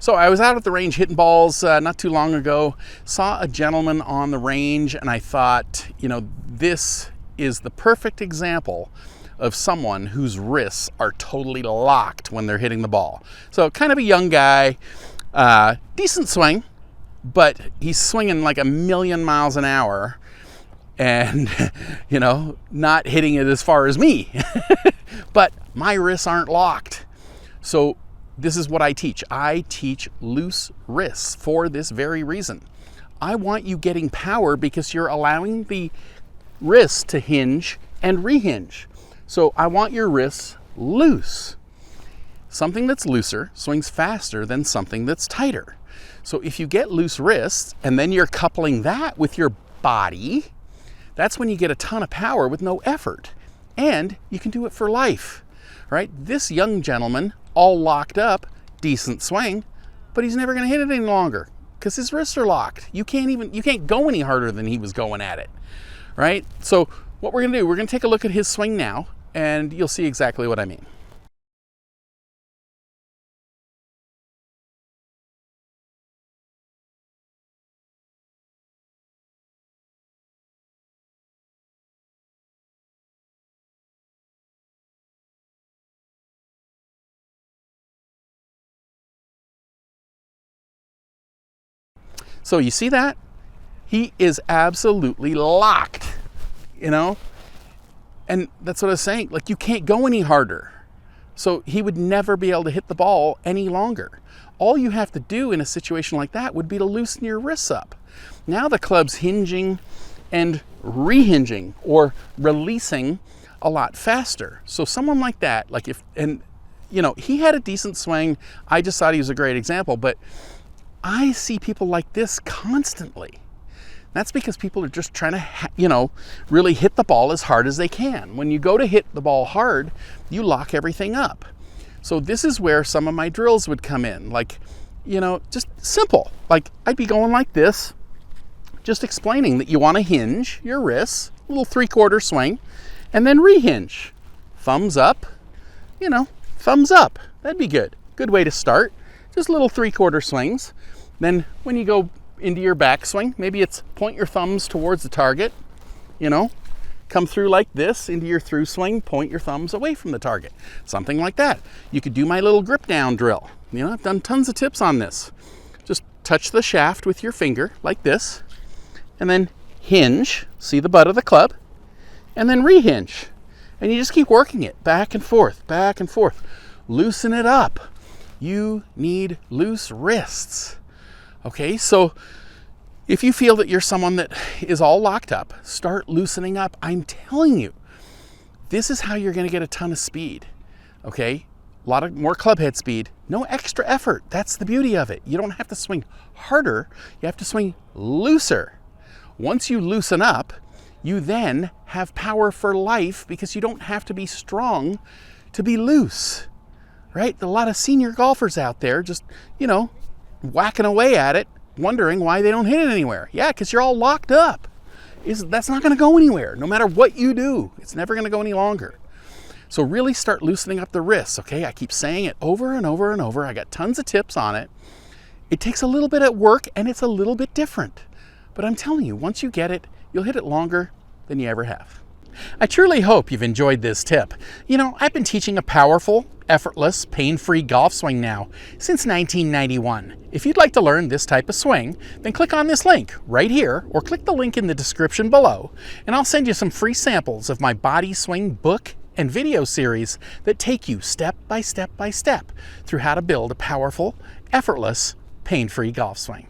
So I was out at the range hitting balls not too long ago, saw a gentleman on the range, and I thought, you know, this is the perfect example of someone whose wrists are totally locked when they're hitting the ball. So kind of a young guy, decent swing, but he's swinging like 1,000,000 miles an hour and, you know, not hitting it as far as me. But my wrists aren't locked. So this is what I teach. I teach loose wrists for this very reason. I want you getting power because you're allowing the wrists to hinge and rehinge. So I want your wrists loose. Something that's looser swings faster than something that's tighter. So if you get loose wrists and then you're coupling that with your body, that's when you get a ton of power with no effort. And you can do it for life, right? This young gentleman, all locked up, decent swing, but he's never gonna hit it any longer because his wrists are locked. You can't go any harder than he was going at it, right? So what we're gonna do, we're gonna take a look at his swing now and you'll see exactly what I mean. So you see that? He is absolutely locked, you know? And that's what I was saying, like you can't go any harder. So he would never be able to hit the ball any longer. All you have to do in a situation like that would be to loosen your wrists up. Now the club's hinging and rehinging or releasing a lot faster. So someone like that, like you know, he had a decent swing. I just thought he was a great example, but I see people like this constantly. That's because people are just trying to, you know, really hit the ball as hard as they can. When you go to hit the ball hard, you lock everything up. So this is where some of my drills would come in. Like, you know, just simple. Like I'd be going like this, just explaining that you want to hinge your wrists, little 3/4 swing, and then rehinge. Thumbs up, you know, thumbs up. That'd be good. Good way to start. Just little 3/4 swings. Then when you go into your backswing, maybe it's point your thumbs towards the target, you know, come through like this into your through swing, point your thumbs away from the target, something like that. You could do my little grip down drill. You know, I've done tons of tips on this. Just touch the shaft with your finger like this, and then hinge, see the butt of the club, and then rehinge. And you just keep working it back and forth, back and forth. Loosen it up. You need loose wrists. Okay, so if you feel that you're someone that is all locked up, start loosening up. I'm telling you, this is how you're gonna get a ton of speed, okay? A lot of more club head speed, no extra effort. That's the beauty of it. You don't have to swing harder, you have to swing looser. Once you loosen up, you then have power for life because you don't have to be strong to be loose, right? A lot of senior golfers out there just, you know, whacking away at it, wondering why they don't hit it anywhere. Yeah, because you're all locked up. That's not going to go anywhere. No matter what you do, it's never going to go any longer. So really start loosening up the wrists, okay? I keep saying it over and over and over. I got tons of tips on it. It takes a little bit of work and it's a little bit different. But I'm telling you, once you get it, you'll hit it longer than you ever have. I truly hope you've enjoyed this tip. You know, I've been teaching a powerful, effortless, pain-free golf swing now since 1991. If you'd like to learn this type of swing, then click on this link right here or click the link in the description below and I'll send you some free samples of my body swing book and video series that take you step by step by step through how to build a powerful, effortless, pain-free golf swing.